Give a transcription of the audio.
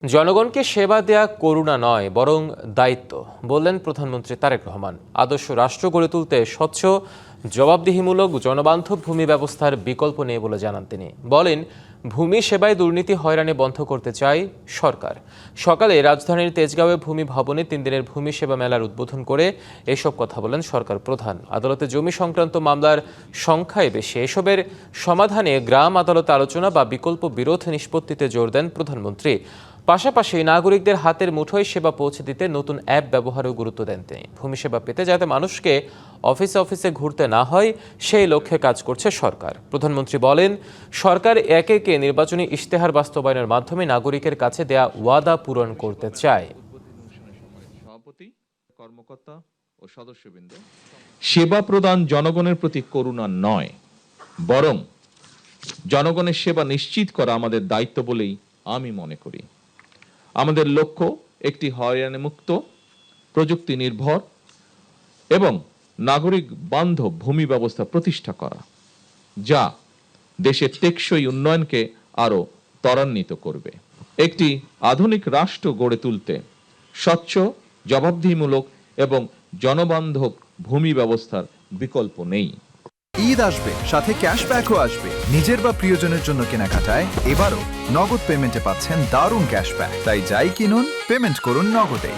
জনগণকে সেবা দেয়া করুণা নয় বরং দায়িত্ব বললেন প্রধানমন্ত্রী তারেক রহমান। আদর্শ রাষ্ট্র গড়ে তুলতে স্বচ্ছ জবাবদিহিমূলক জনবান্ধব ভূমি ব্যবস্থার বিকল্প নেই বলে জানান তিনি। বলেন, ভূমি সেবায় দুর্নীতি হয়রানি বন্ধ করতে চায় সরকার। সকালে রাজধানীর তেজগাঁওয়ে ভূমি ভবনে 3 দিনের ভূমি সেবা মেলার উদ্বোধন করে এসব কথা বলেন সরকার প্রধান। আদালতে জমি সংক্রান্ত মামলার সংখ্যায় বেশি, এসবের সমাধানে গ্রাম আদালতে আলোচনা বা বিকল্প বিরোধ নিষ্পত্তিতে জোর দেন প্রধানমন্ত্রী। পাশাপাশি নাগরিকদের হাতের মুঠোয় সেবা পৌঁছে দিতে নতুন অ্যাপ ব্যবহারেও গুরুত্ব দেন তিনি। ভূমি সেবা পেতে যাতে মানুষকে অফিসে অফিসে ঘুরতে না হয়, সেই লক্ষ্যে কাজ করছে সরকার। প্রধানমন্ত্রী বলেন, সরকার একে একে নির্বাচনী ইশতেহার বাস্তবায়নের মাধ্যমে নাগরিকের কাছে দেয়া ওয়াদা পূরণ করতে চায়। কর্মকর্তা ও সদস্যবৃন্দ, সেবা প্রদান জনগণের প্রতি করুণা নয়, বরং জনগণের সেবা নিশ্চিত করা আমাদের দায়িত্ব বলেই আমি মনে করি। আমাদের লক্ষ্য একটি হয়রানিমুক্ত, প্রযুক্তি নির্ভর এবং নাগরিক বান্ধব ভূমি ব্যবস্থা প্রতিষ্ঠা করা, যা দেশের টেকসই উন্নয়নকে আরো ত্বরান্বিত করবে। একটি আধুনিক রাষ্ট্র গড়ে তুলতে স্বচ্ছ, জবাবদিহিমূলক এবং জনবান্ধব ভূমি ব্যবস্থার বিকল্প নেই। ঈদ আসবে, সাথে ক্যাশব্যাকও আসবে। নিজের বা প্রিয়জনের জন্য কেনাকাটায় এবারও নগদ পেমেন্টে পাচ্ছেন দারুণ ক্যাশব্যাক। তাই যাই কিনুন, পেমেন্ট করুন নগদে।